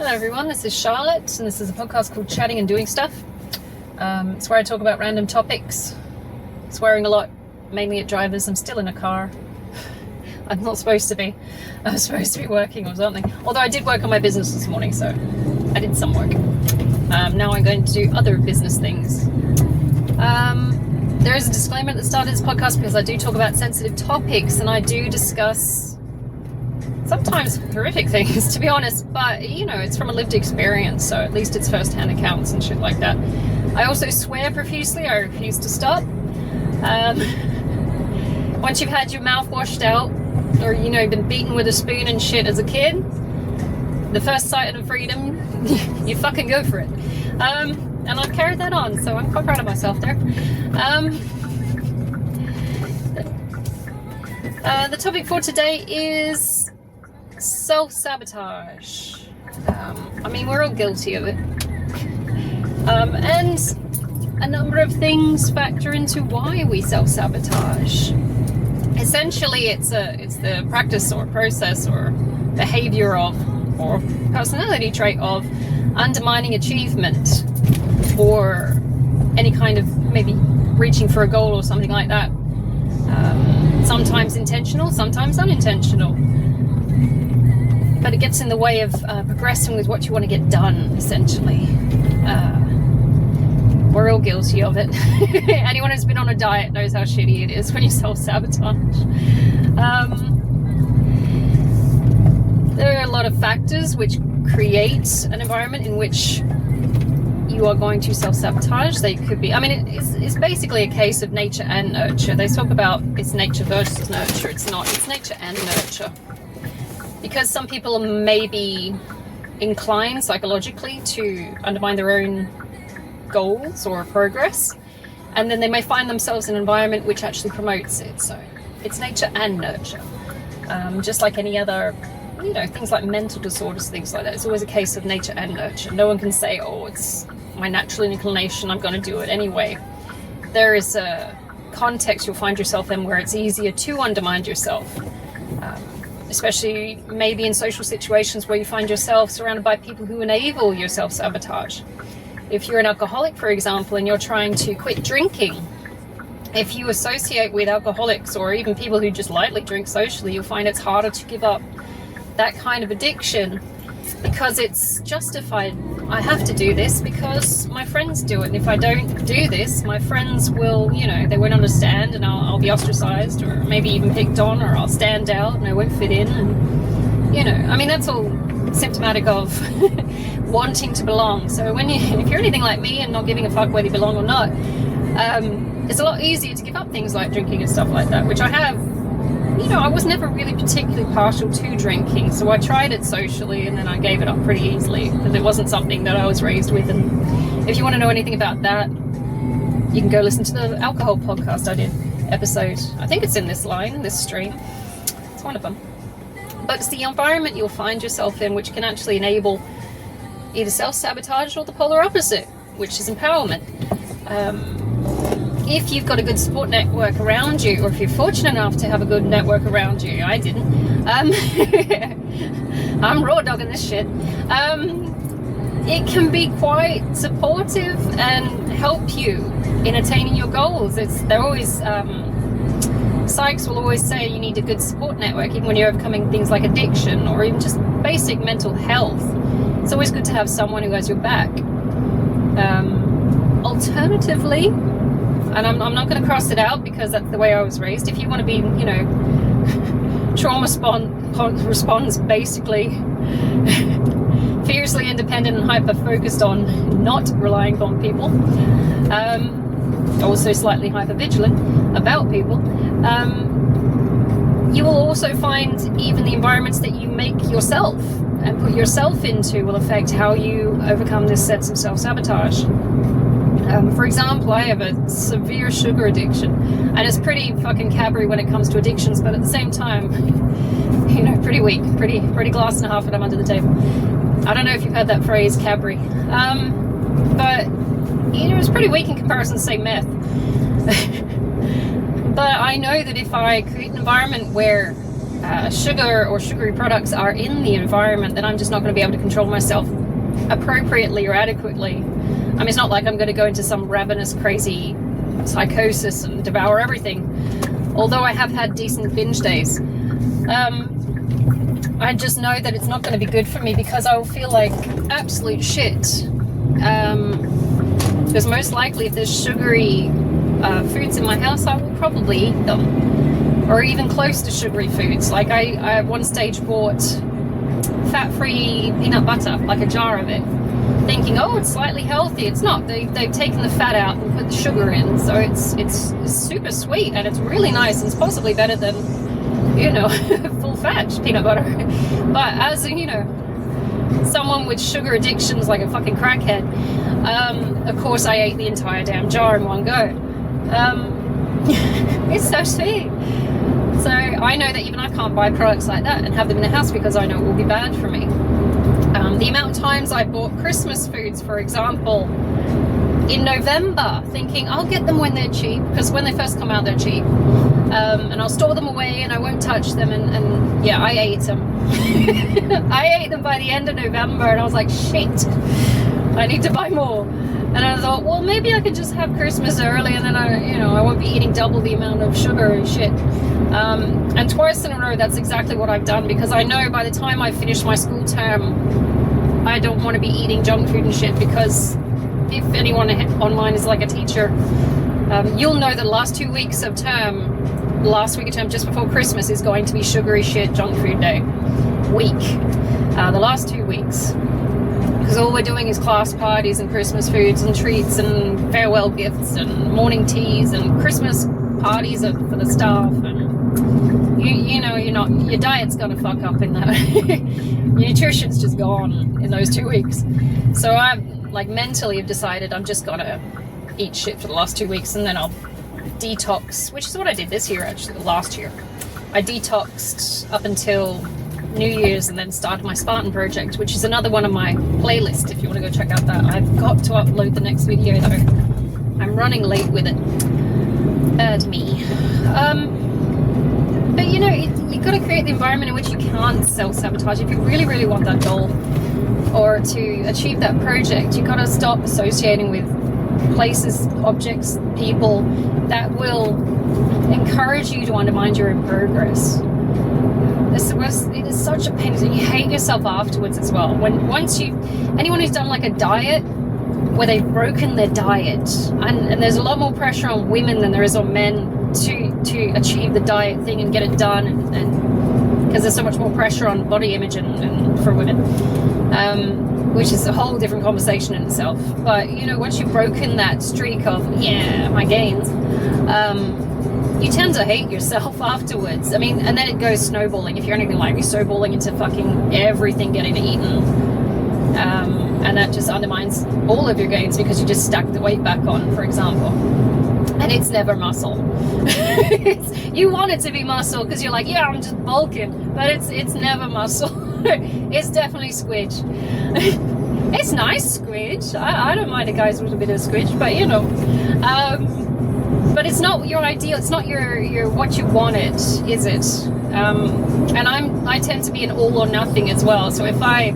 Hello everyone, this is Charlotte and this is a podcast called Chatting and Doing Stuff. It's where I talk about random topics, swearing a lot, mainly at drivers. I'm still in a car. I'm not supposed to be. I was supposed to be working or something. Although I did work on my business this morning, so I did some work. Now I'm going to do other business things. There is a disclaimer at the start of this podcast because I do talk about sensitive topics and I do discuss sometimes horrific things, to be honest, but you know, it's from a lived experience, so at least it's first-hand accounts and shit like that. I also swear profusely. I refuse to stop. Once you've had your mouth washed out or, you know, been beaten with a spoon and shit as a kid, the first sight of freedom, you fucking go for it. And I've carried that on, so I'm quite proud of myself there. The topic for today is self-sabotage. I mean, we're all guilty of it. And a number of things factor into why we self-sabotage. Essentially, it's the practice or process or behavior of, or personality trait of, undermining achievement or any kind of maybe reaching for a goal or something like that. Sometimes intentional, sometimes unintentional. But it gets in the way of progressing with what you want to get done, essentially. We're all guilty of it. Anyone who's been on a diet knows how shitty it is when you self-sabotage. There are a lot of factors which create an environment in which you are going to self-sabotage. They could be, I mean, it's basically a case of nature and nurture. They talk about it's nature versus nurture. It's not, it's nature and nurture. Because some people may be inclined psychologically to undermine their own goals or progress, and then they may find themselves in an environment which actually promotes it. So it's nature and nurture. Just like any other, you know, things like mental disorders, things like that. It's always a case of nature and nurture. No one can say, oh, it's my natural inclination, I'm going to do it anyway. There is a context you'll find yourself in where it's easier to undermine yourself. Especially maybe in social situations where you find yourself surrounded by people who enable your self-sabotage. If you're an alcoholic, for example, and you're trying to quit drinking, if you associate with alcoholics or even people who just lightly drink socially, you'll find it's harder to give up that kind of addiction because it's justified. I have to do this because my friends do it, and if I don't do this, my friends will, you know, they won't understand, and I'll be ostracized or maybe even picked on, or I'll stand out and I won't fit in. And you know, I mean, that's all symptomatic of wanting to belong. So if you're anything like me and not giving a fuck whether you belong or not, it's a lot easier to give up things like drinking and stuff like that, which I have. You know, I was never really particularly partial to drinking, so I tried it socially and then I gave it up pretty easily because it wasn't something that I was raised with. And if you want to know anything about that, you can go listen to the alcohol podcast I did, episode, I think it's in this stream, it's one of them. But it's the environment you'll find yourself in which can actually enable either self-sabotage or the polar opposite, which is empowerment. If you've got a good support network around you, or if you're fortunate enough to have a good network around you, I didn't. I'm raw dogging this shit. It can be quite supportive and help you in attaining your goals. They're always, psychs will always say you need a good support network, even when you're overcoming things like addiction or even just basic mental health. It's always good to have someone who has your back. Alternatively, and I'm not going to cross it out because that's the way I was raised. If you want to be, you know, trauma responds basically fiercely independent and hyper-focused on not relying on people, also slightly hyper-vigilant about people, you will also find even the environments that you make yourself and put yourself into will affect how you overcome this sense of self-sabotage. For example, I have a severe sugar addiction, and it's pretty fucking cabaret when it comes to addictions, but at the same time, you know, pretty weak, pretty glass and a half when I'm under the table. I don't know if you've heard that phrase, cabaret, but you know, it's pretty weak in comparison to, say, meth. But I know that if I create an environment where sugar or sugary products are in the environment, then I'm just not going to be able to control myself appropriately or adequately. I mean, it's not like I'm going to go into some ravenous, crazy psychosis and devour everything. Although I have had decent binge days. I just know that it's not going to be good for me because I will feel like absolute shit. Because most likely if there's sugary foods in my house, I will probably eat them. Or even close to sugary foods. Like I at one stage bought fat-free peanut butter, like a jar of it, thinking, oh, it's slightly healthy. It's not. They've taken the fat out and put the sugar in, so it's super sweet and it's really nice and it's possibly better than, you know, full-fat peanut butter. But as, you know, someone with sugar addictions like a fucking crackhead, of course I ate the entire damn jar in one go. It's so sweet. So I know that even I can't buy products like that and have them in the house because I know it will be bad for me. The amount of times I bought Christmas foods, for example, in November, thinking I'll get them when they're cheap, because when they first come out they're cheap, and I'll store them away and I won't touch them, and yeah, I ate them. I ate them by the end of November and I was like, shit, I need to buy more. And I thought, well, maybe I could just have Christmas early and then I won't be eating double the amount of sugar and shit. And twice in a row, that's exactly what I've done, because I know by the time I finish my school term, I don't want to be eating junk food and shit, because if anyone online is like a teacher, you'll know that the last 2 weeks of term, last week of term just before Christmas is going to be sugary shit junk food day week. The last 2 weeks. Because all we're doing is class parties and Christmas foods and treats and farewell gifts and morning teas and Christmas parties for the staff, and you know your diet's gonna fuck up in that. Your nutrition's just gone in those 2 weeks. So I'm like mentally have decided I'm just gonna eat shit for the last 2 weeks, and then I'll detox, which is what I did this year actually. Last year I detoxed up until New Year's and then started my Spartan project, which is another one of my playlists if you want to go check out that. I've got to upload the next video though. I'm running late with it. Bad me. But you know, you've got to create the environment in which you can't self-sabotage. If you really, really want that goal or to achieve that project, you've got to stop associating with places, objects, people that will encourage you to undermine your own progress. It is such a pain. You hate yourself afterwards as well. Anyone who's done like a diet where they've broken their diet, and there's a lot more pressure on women than there is on men to achieve the diet thing and get it done, and because there's so much more pressure on body image and for women, which is a whole different conversation in itself. But you know, once you've broken that streak of my gains, you tend to hate yourself afterwards. I mean, and then it goes snowballing. If you're anything like me, snowballing into fucking everything getting eaten. And that just undermines all of your gains because you just stack the weight back on, for example. And it's never muscle. You want it to be muscle because you're like, yeah, I'm just bulking. But it's never muscle. It's definitely squidge. It's nice squidge. I don't mind a guy's with a bit of squidge, but you know. But it's not your ideal. It's not your what you want it, is it? And I tend to be an all or nothing as well. So if I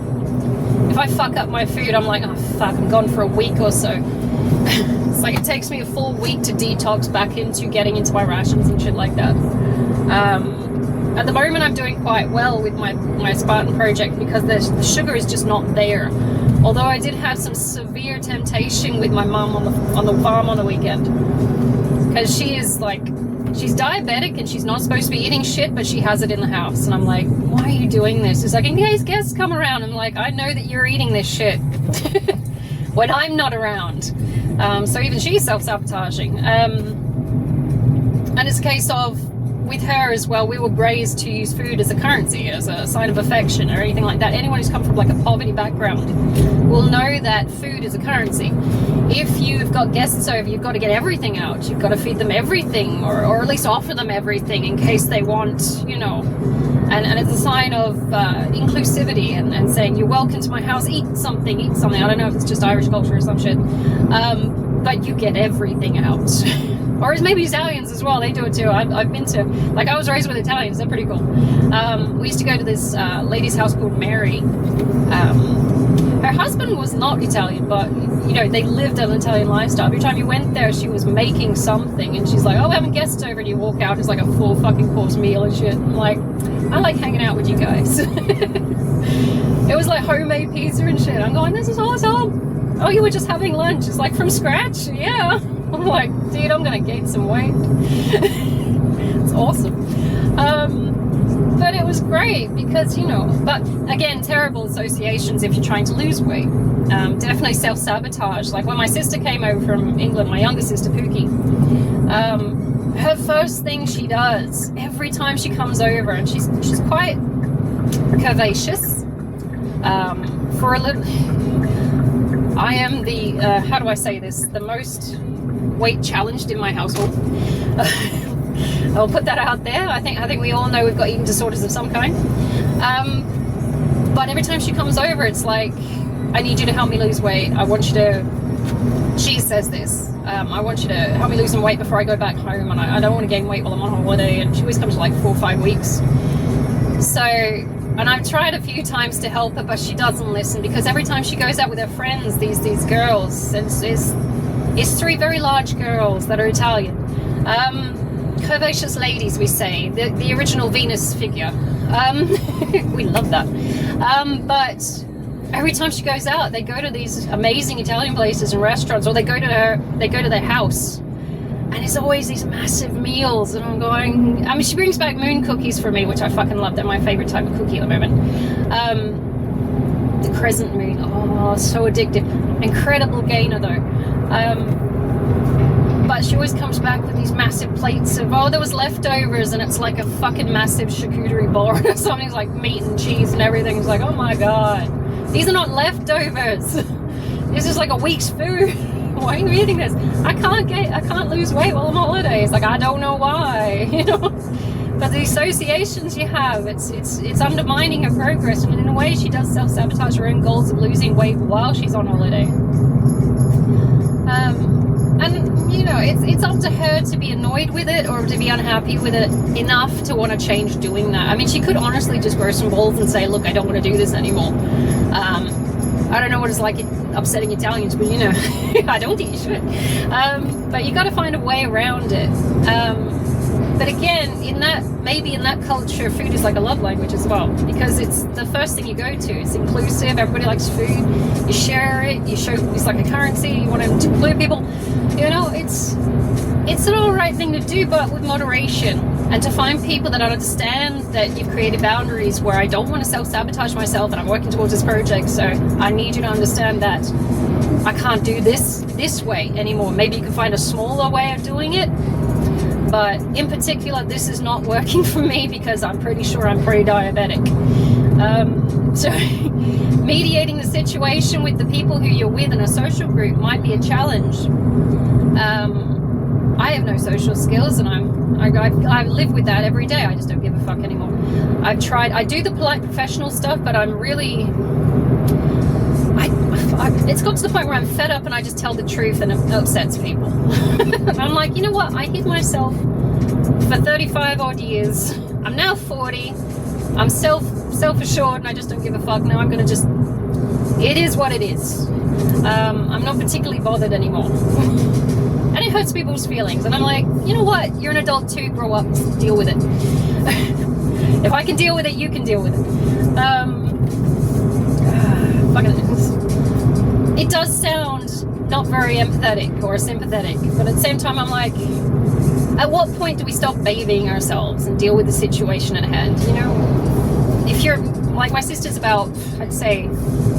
fuck up my food, I'm like, oh fuck, I'm gone for a week or so. It's like it takes me a full week to detox back into getting into my rations and shit like that. At the moment, I'm doing quite well with my Spartan project because the sugar is just not there. Although I did have some severe temptation with my mum on the farm on the weekend. Because she's diabetic and she's not supposed to be eating shit, but she has it in the house. And I'm like, why are you doing this? It's like, in case guests come around. I'm like, I know that you're eating this shit when I'm not around. So even she's self-sabotaging. And it's a case of, with her as well, we were raised to use food as a currency, as a sign of affection or anything like that. Anyone who's come from like a poverty background will know that food is a currency. If you've got guests over, you've got to get everything out. You've got to feed them everything, or at least offer them everything in case they want, you know. And it's a sign of inclusivity and saying, you're welcome to my house, eat something. I don't know if it's just Irish culture or some shit. But you get everything out. Or it's maybe Italians as well, they do it too. I've been to, like, I was raised with Italians, they're pretty cool. We used to go to this lady's house called Mary. Her husband was not Italian, but, you know, they lived an Italian lifestyle. Every time you went there, she was making something, and she's like, oh, we're having guests over, and you walk out, it's like a full fucking course meal and shit. I'm like, I like hanging out with you guys. It was like homemade pizza and shit. I'm going, this is awesome. Oh, you were just having lunch? It's like from scratch? Yeah. I'm like, dude, I'm gonna gain some weight. It's awesome. But it was great because, you know, but again, terrible associations if you're trying to lose weight. Definitely self-sabotage. Like when my sister came over from England, my younger sister Pookie, her first thing she does every time she comes over, and she's quite curvaceous. For a little, I am the how do I say this? The most weight challenged in my household. I'll put that out there. I think we all know we've got eating disorders of some kind. But every time she comes over, it's like, I need you to help me lose weight. I want you to, she says this, I want you to help me lose some weight before I go back home, and I don't want to gain weight while I'm on holiday. And she always comes for like 4 or 5 weeks. So, and I've tried a few times to help her, but she doesn't listen, because every time she goes out with her friends, these girls, it's 3 very large girls that are Italian. Curvaceous ladies, we say, the original Venus figure. We love that. But every time she goes out, they go to these amazing Italian places and restaurants, or they go to their house, and it's always these massive meals. And I'm going, I mean, she brings back moon cookies for me, which I fucking love. They're my favorite type of cookie at the moment. The crescent moon, oh, so addictive. Incredible gainer though. But she always comes back with these massive plates of, oh, there was leftovers, and it's like a fucking massive charcuterie board or something. It's like meat and cheese and everything. It's like, oh my god, these are not leftovers. This is like a week's food. Why are you eating this? I can't lose weight while I'm on holiday. It's like, I don't know why, you know. But the associations you have, it's undermining her progress, and in a way she does self-sabotage her own goals of losing weight while she's on holiday. And you know, it's up to her to be annoyed with it or to be unhappy with it enough to want to change doing that. I mean, she could honestly just grow some balls and say, look, I don't want to do this anymore. I don't know what it's like upsetting Italians, but you know, I don't eat shit. But you got to find a way around it. But again, maybe in that culture, food is like a love language as well, because it's the first thing you go to. It's inclusive. Everybody likes food. You share it. You show it's like a currency. You want to include people. You know, it's an all right thing to do, but with moderation, and to find people that understand that you've created boundaries where I don't want to self-sabotage myself, and I'm working towards this project. So I need you to understand that I can't do this way anymore. Maybe you can find a smaller way of doing it. But in particular, this is not working for me because I'm pretty sure I'm pre-diabetic. So mediating the situation with the people who you're with in a social group might be a challenge. I have no social skills, and I live with that every day. I just don't give a fuck anymore. I've tried. I do the polite professional stuff, but I'm really... it's got to the point where I'm fed up and I just tell the truth, and it upsets people. I'm like, you know what? I hid myself for 35 odd years. I'm now 40. I'm self-assured, and I just don't give a fuck. Now I'm gonna just, it is what it is. I'm not particularly bothered anymore. And it hurts people's feelings. And I'm like, you know what? You're an adult too. Grow up. Deal with it. If I can deal with it, you can deal with it. It does sound not very empathetic or sympathetic, but at the same time I'm like, at what point do we stop babying ourselves and deal with the situation at hand? You know, if you're like my sister's about, I'd say,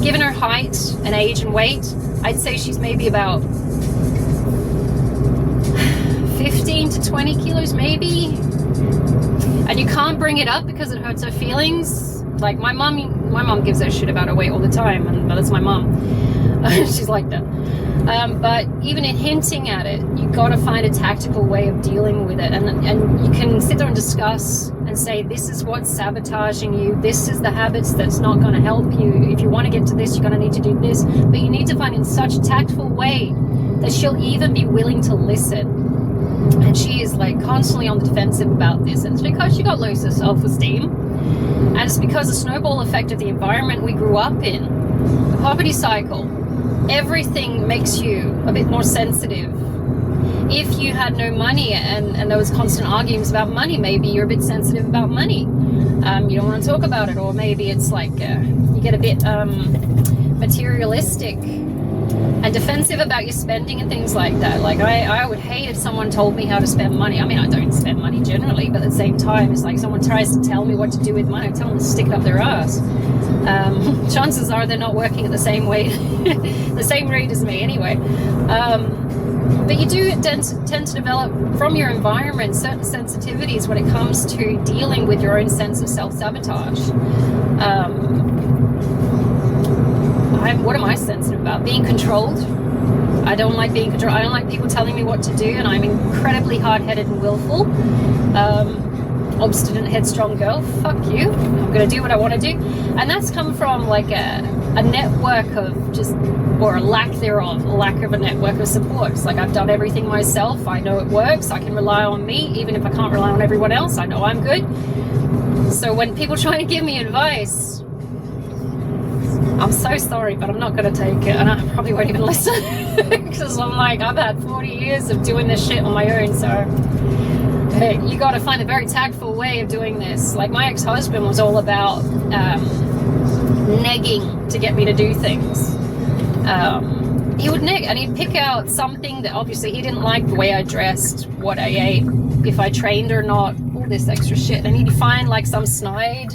given her height and age and weight, I'd say she's maybe about 15 to 20 kilos maybe, and you can't bring it up because it hurts her feelings. Like my mom gives her shit about her weight all the time, and that's my mom. She's like that. But even in hinting at it, you got to find a tactical way of dealing with it, and you can sit there and discuss and say, this is what's sabotaging you, this is the habits that's not going to help you. If you want to get to this, you're going to need to do this, but you need to find in such a tactful way that she'll even be willing to listen. And she is like constantly on the defensive about this, and it's because she got low self-esteem, and it's because the snowball effect of the environment we grew up in, the poverty cycle. Everything makes you a bit more sensitive. If you had no money and there was constant arguments about money, maybe you're a bit sensitive about money. You don't want to talk about it, or maybe it's like you get a bit materialistic and defensive about your spending and things like that. Like I would hate if someone told me how to spend money. I mean, I don't spend money generally, but at the same time, it's like someone tries to tell me what to do with money, I tell them to stick it up their ass. Chances are they're not working at the same way, the same rate as me anyway. But you do tend to develop from your environment certain sensitivities when it comes to dealing with your own sense of self-sabotage. What am I sensitive about? Being controlled. I don't like being controlled. I don't like people telling me what to do, and I'm incredibly hard-headed and willful. Obstinate, headstrong girl. Fuck you. I'm going to do what I want to do. And that's come from like a network of just, or a lack thereof, lack of a network of support. It's like I've done everything myself. I know it works. I can rely on me. Even if I can't rely on everyone else, I know I'm good. So when people try to give me advice, I'm so sorry, but I'm not going to take it, and I probably won't even listen because I'm like, I've had 40 years of doing this shit on my own, so hey, you got to find a very tactful way of doing this. Like my ex-husband was all about negging to get me to do things. He would neg, and he'd pick out something that obviously he didn't like, the way I dressed, what I ate, if I trained or not, all this extra shit, and he'd find like some snide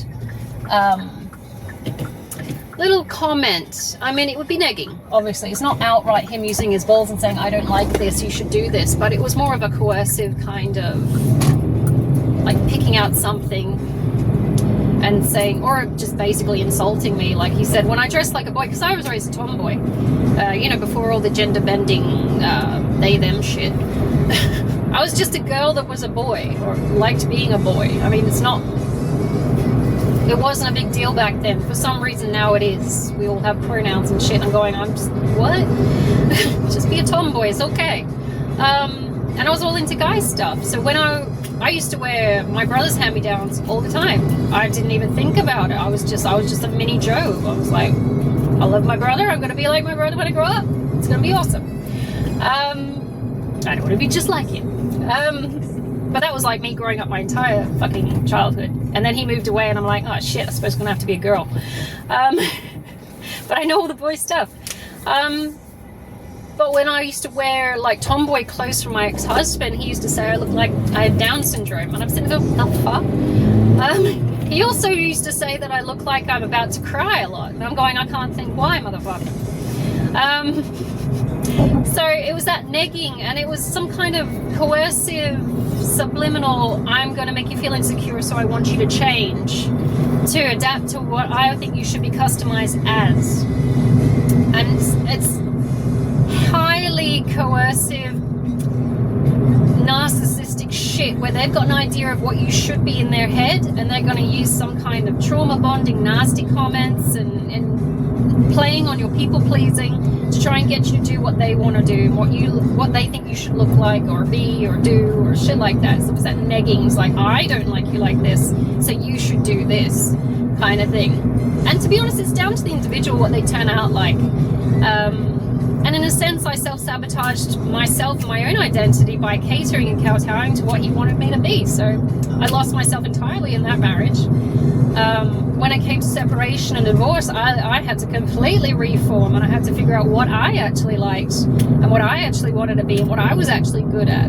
little comment. I mean, it would be negging, obviously. It's not outright him using his balls and saying, I don't like this, you should do this, but it was more of a coercive kind of, like picking out something and saying, or just basically insulting me. Like he said, when I dressed like a boy, because I was raised a tomboy, you know, before all the gender bending, they, them shit. I was just a girl that was a boy, or liked being a boy. I mean, it wasn't a big deal back then. For some reason now it is. We all have pronouns and shit. I'm going, I'm just, what? Just be a tomboy, it's okay. And I was all into guy stuff. So when I used to wear my brother's hand-me-downs all the time. I didn't even think about it. I was just a mini Joe. I was like, I love my brother. I'm going to be like my brother when I grow up. It's going to be awesome. I don't want to be just like him. But that was like me growing up my entire fucking childhood. And then he moved away and I'm like, oh shit, I suppose I'm gonna have to be a girl. But I know all the boy stuff. But when I used to wear like tomboy clothes from my ex-husband, he used to say I looked like I had Down syndrome. And I'm sitting there, what the fuck? He also used to say that I look like I'm about to cry a lot. And I'm going, I can't think why, motherfucker. So it was that negging, and it was some kind of coercive, subliminal, I'm going to make you feel insecure, so I want you to change, to adapt to what I think you should be customized as. And it's highly coercive, narcissistic shit where they've got an idea of what you should be in their head, and they're going to use some kind of trauma bonding, nasty comments and playing on your people pleasing to try and get you to do what they want to do, what they think you should look like or be or do or shit like that. So it's that negging. It's like, I don't like you like this, so you should do this kind of thing. And to be honest, it's down to the individual what they turn out like. And in a sense, I self-sabotaged myself and my own identity by catering and kowtowing to what he wanted me to be. So I lost myself entirely in that marriage. When it came to separation and divorce, I had to completely reform, and I had to figure out what I actually liked and what I actually wanted to be and what I was actually good at.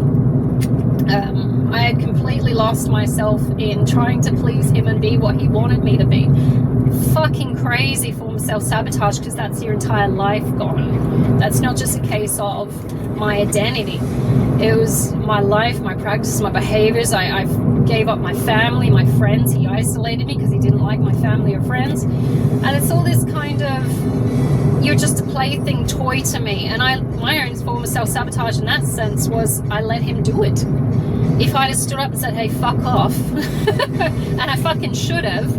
I had completely lost myself in trying to please him and be what he wanted me to be. Fucking crazy form of self-sabotage, because that's your entire life gone. That's not just a case of my identity. It was my life, my practices, my behaviors. I gave up my family, my friends. He isolated me because he didn't like my family or friends. And it's all this kind of, you're just a plaything, toy to me. And my own form of self-sabotage in that sense was I let him do it. If I'd have stood up and said, hey, fuck off, and I fucking should have,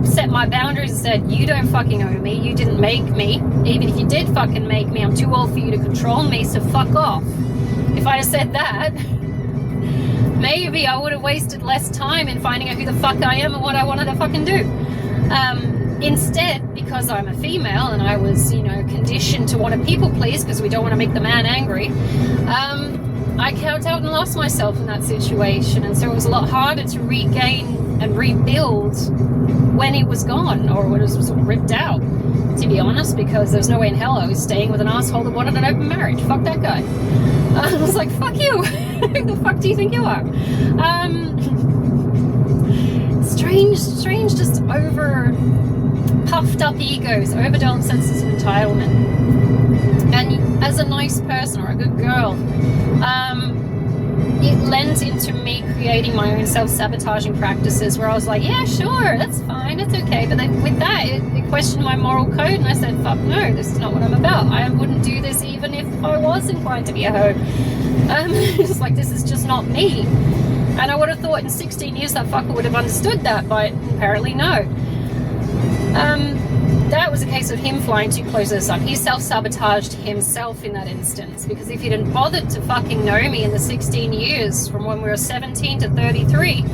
set my boundaries and said, you don't fucking own me, you didn't make me, even if you did fucking make me, I'm too old for you to control me, so fuck off. if I had said that, maybe I would have wasted less time in finding out who the fuck I am and what I wanted to fucking do. Instead, because I'm a female and I was, you know, conditioned to want to people please because we don't want to make the man angry, I count out and lost myself in that situation. And so it was a lot harder to regain and rebuild when it was gone, or when it was sort of ripped out, to be honest, because there's no way in hell I was staying with an asshole that wanted an open marriage. Fuck that guy. I was like, fuck you. Who the fuck do you think you are? Strange, just over puffed up egos, overdone senses of entitlement. And as a nice person or a good girl, it lent into me creating my own self-sabotaging practices where I was like, yeah, sure, that's fine, it's okay. But then with that, it questioned my moral code, and I said, fuck no, this is not what I'm about. I wouldn't do this even if I was inclined to be a hoe. It's like, this is just not me. And I would have thought in 16 years that fucker would have understood that, but apparently no. That was a case of him flying too close to the sun. He self-sabotaged himself in that instance, because if he didn't bother to fucking know me in the 16 years from when we were 17 to 33,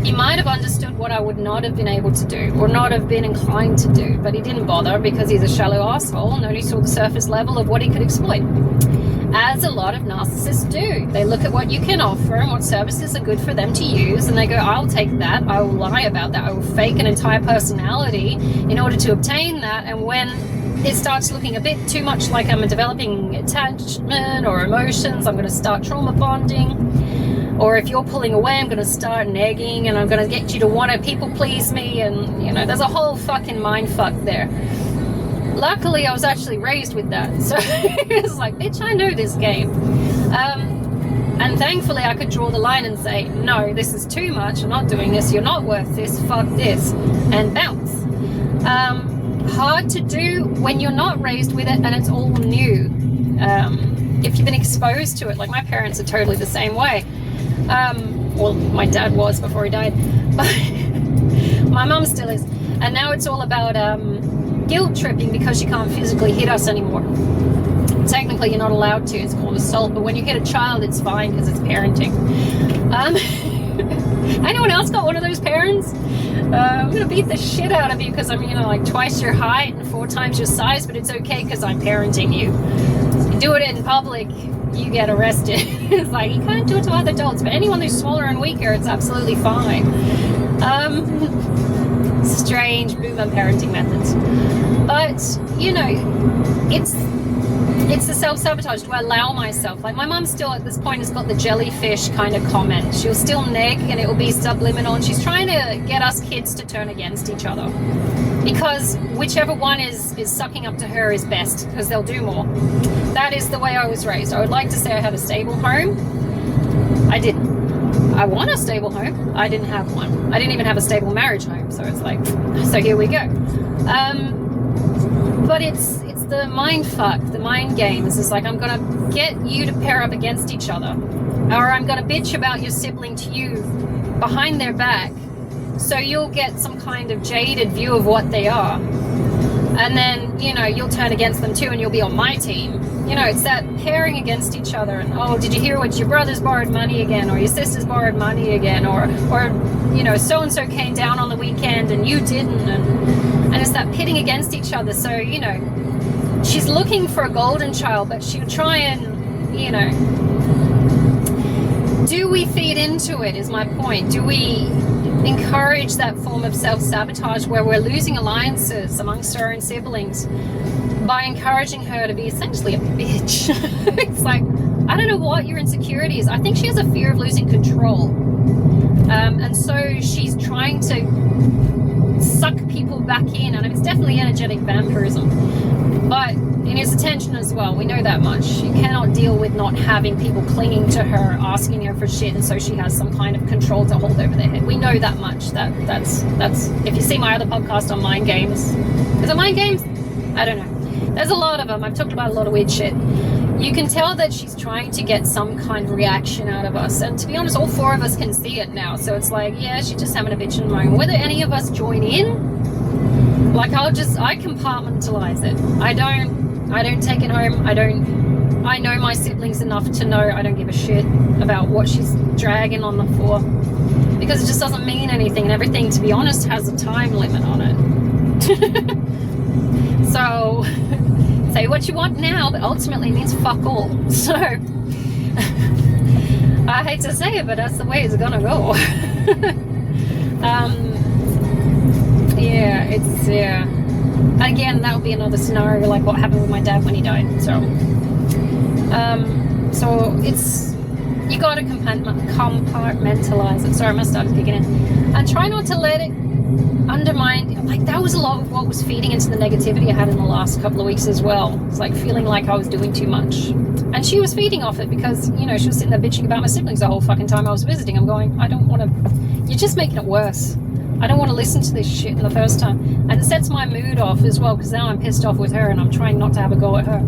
he might have understood what I would not have been able to do or not have been inclined to do, but he didn't bother because he's a shallow asshole and only saw the surface level of what he could exploit. As a lot of narcissists do. They look at what you can offer and what services are good for them to use, and they go, I'll take that, I will lie about that, I will fake an entire personality in order to obtain that. And when it starts looking a bit too much like I'm developing attachment or emotions, I'm going to start trauma bonding. Or if you're pulling away, I'm going to start negging, and I'm going to get you to want to people please me, and you know, there's a whole fucking mind fuck there. Luckily, I was actually raised with that, so it's like, bitch, I know this game. And thankfully, I could draw the line and say, no, this is too much, I'm not doing this, you're not worth this, fuck this, and bounce. Hard to do when you're not raised with it and it's all new. If you've been exposed to it, like my parents are totally the same way. Well, my dad was before he died, but my mum still is. And now it's all about guilt tripping because you can't physically hit us anymore. Technically, you're not allowed to. It's called assault. But when you hit a child, it's fine because it's parenting. Anyone else got one of those parents? I'm going to beat the shit out of you because I'm, you know, like twice your height and 4 times your size, but it's okay because I'm parenting you. So you do it in public, you get arrested. It's like, you can't do it to other adults, but anyone who's smaller and weaker, it's absolutely fine. Strange boomer parenting methods. But, you know, it's the self-sabotage. Do I allow myself? Like, my mum still at this point has got the jellyfish kind of comment. She'll still neg and it will be subliminal, and she's trying to get us kids to turn against each other. Because whichever one is sucking up to her is best, because they'll do more. That is the way I was raised. I would like to say I had a stable home. I didn't. I want a stable home. I didn't have one. I didn't even have a stable marriage home. So it's like, so here we go. But it's the mind fuck, the mind games. It's like, I'm going to get you to pair up against each other. Or I'm going to bitch about your sibling to you behind their back, so you'll get some kind of jaded view of what they are. And then, you know, you'll turn against them too and you'll be on my team. You know, it's that pairing against each other. And, oh, did you hear what your brother's borrowed money again? Or your sister's borrowed money again? Or you know, so-and-so came down on the weekend and you didn't. And it's that pitting against each other. So, you know, she's looking for a golden child, but she'll try and, you know, do we feed into it is my point. Do we encourage that form of self-sabotage where we're losing alliances amongst her own siblings by encouraging her to be essentially a bitch? It's like, I don't know what your insecurity is. I think she has a fear of losing control. And so she's trying to suck people back in, and it's definitely energetic vampirism. But it is attention as well. We know that much. She cannot deal with not having people clinging to her, asking her for shit, and so she has some kind of control to hold over their head. We know that much. That's if you see my other podcast on mind games. Is it mind games? I don't know. There's a lot of them. I've talked about a lot of weird shit. You can tell that she's trying to get some kind of reaction out of us. And to be honest, all 4 of us can see it now. So it's like, yeah, she's just having a bitch in the moment. Whether any of us join in, like, I compartmentalize it. I don't take it home. I don't I know my siblings enough to know I don't give a shit about what she's dragging on the floor, because it just doesn't mean anything, and everything, to be honest, has a time limit on it. So say what you want now, but ultimately it means fuck all. So I hate to say it, but that's the way it's gonna go. Yeah. Again, that would be another scenario like what happened with my dad when he died. So it's, you got to compartmentalize it. Sorry, my started kicking in, and try not to let it undermine. Like, that was a lot of what was feeding into the negativity I had in the last couple of weeks as well. It's like feeling like I was doing too much, and she was feeding off it, because, you know, she was sitting there bitching about my siblings the whole fucking time I was visiting. I'm going, I don't want to, you're just making it worse. I don't want to listen to this shit in the first time, and it sets my mood off as well, because now I'm pissed off with her and I'm trying not to have a go at her.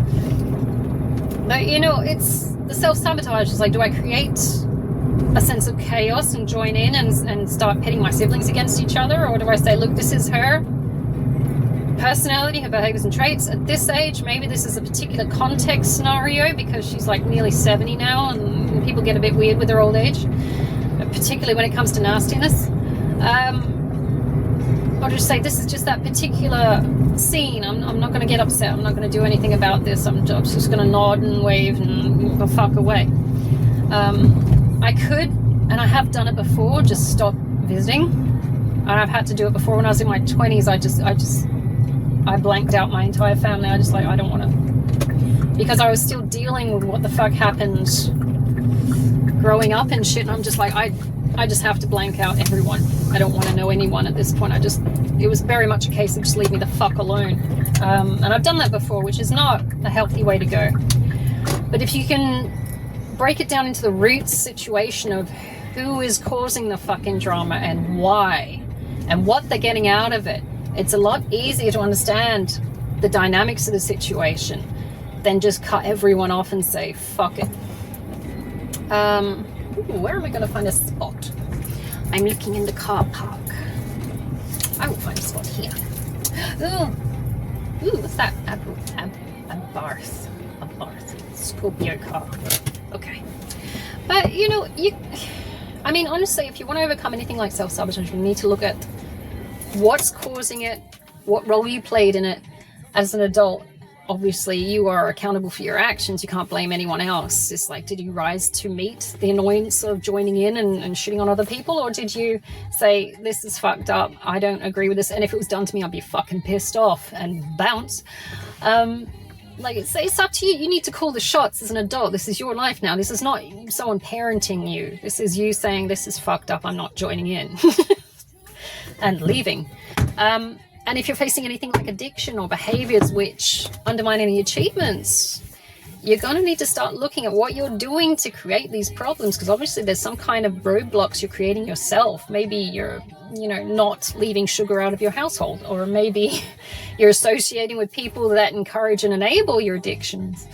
But, you know, it's the self-sabotage. Is like, do I create a sense of chaos and join in and start pitting my siblings against each other, or do I say, look, this is her personality, her behaviors and traits at this age, maybe this is a particular context scenario, because she's like nearly 70 now, and people get a bit weird with their old age, particularly when it comes to nastiness. Or just say, this is just that particular scene. I'm not going to get upset. I'm not going to do anything about this. I'm just going to nod and wave and the fuck away. I could, and I have done it before, just stop visiting. And I've had to do it before. When I was in my 20s, I blanked out my entire family. I just like, I don't want to, because I was still dealing with what the fuck happened growing up and shit. And I'm just like, I just have to blank out everyone. I don't want to know anyone at this point. It was very much a case of just leave me the fuck alone. And I've done that before, which is not a healthy way to go. But if you can break it down into the root situation of who is causing the fucking drama and why, and what they're getting out of it, it's a lot easier to understand the dynamics of the situation than just cut everyone off and say, fuck it. Where am I going to find a spot? I'm looking in the car park. I will find a spot here. Ooh, what's that? A Barth. A Barth. Scorpio car. Okay. But, you know, I mean, honestly, if you want to overcome anything like self-sabotage, you need to look at what's causing it, what role you played in it. As an adult, obviously, you are accountable for your actions. You can't blame anyone else. It's like, did you rise to meet the annoyance of joining in and shitting on other people? Or did you say, this is fucked up, I don't agree with this, and if it was done to me, I'd be fucking pissed off and bounce. Like, it's up to you. You need to call the shots as an adult. This is your life now. This is not someone parenting you. This is you saying, this is fucked up, I'm not joining in. And leaving. And if you're facing anything like addiction or behaviors which undermine any achievements, you're going to need to start looking at what you're doing to create these problems, because obviously there's some kind of roadblocks you're creating yourself. Maybe you're, you know, not leaving sugar out of your household, or maybe you're associating with people that encourage and enable your addictions.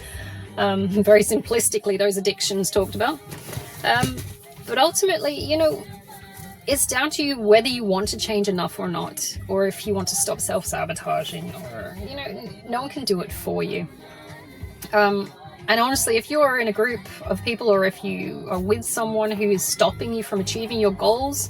Very simplistically, those addictions talked about. But ultimately, you know, it's down to you whether you want to change enough or not, or if you want to stop self-sabotaging, or, you know, no one can do it for you. And honestly, if you're in a group of people, or if you are with someone who is stopping you from achieving your goals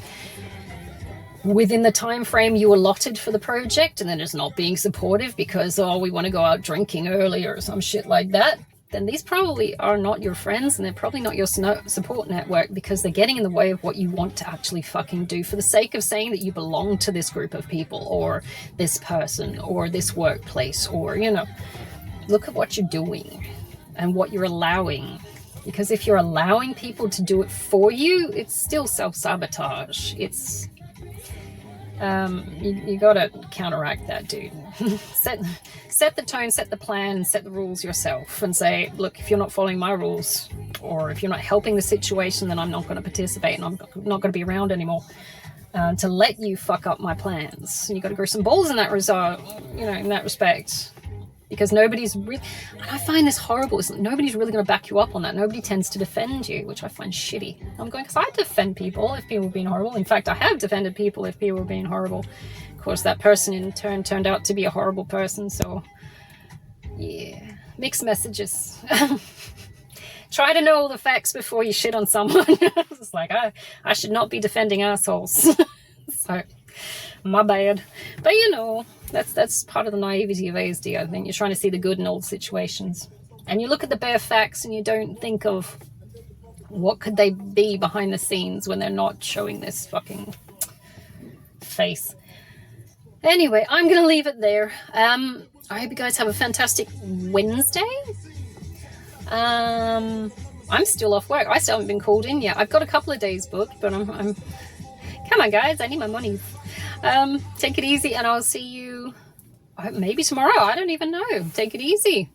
within the time frame you allotted for the project, and then it's not being supportive because, oh, we want to go out drinking early or some shit like that, then these probably are not your friends, and they're probably not your support network, because they're getting in the way of what you want to actually fucking do for the sake of saying that you belong to this group of people, or this person, or this workplace, or, you know, look at what you're doing and what you're allowing. Because if you're allowing people to do it for you, it's still self-sabotage. It's you gotta counteract that, dude. set the tone, set the plan, set the rules yourself, and say, look, if you're not following my rules, or if you're not helping the situation, then I'm not going to participate, and I'm not going to be around anymore to let you fuck up my plans. And you got to grow some balls in that result, you know, in that respect. Because nobody's really, and I find this horrible, is nobody's really going to back you up on that. Nobody tends to defend you, which I find shitty. I'm going, because I defend people if people are being horrible. In fact, I have defended people if people are being horrible. Of course, that person in turn turned out to be a horrible person, so yeah. Mixed messages. Try to know all the facts before you shit on someone. It's like, I should not be defending assholes. So, my bad. But you know, that's part of the naivety of ASD, I think. You're trying to see the good in all situations. And you look at the bare facts and you don't think of what could they be behind the scenes when they're not showing this fucking face. Anyway, I'm going to leave it there. I hope you guys have a fantastic Wednesday. I'm still off work. I still haven't been called in yet. I've got a couple of days booked, but I'm come on, guys. I need my money. Take it easy, and I'll see you maybe tomorrow. I don't even know. Take it easy.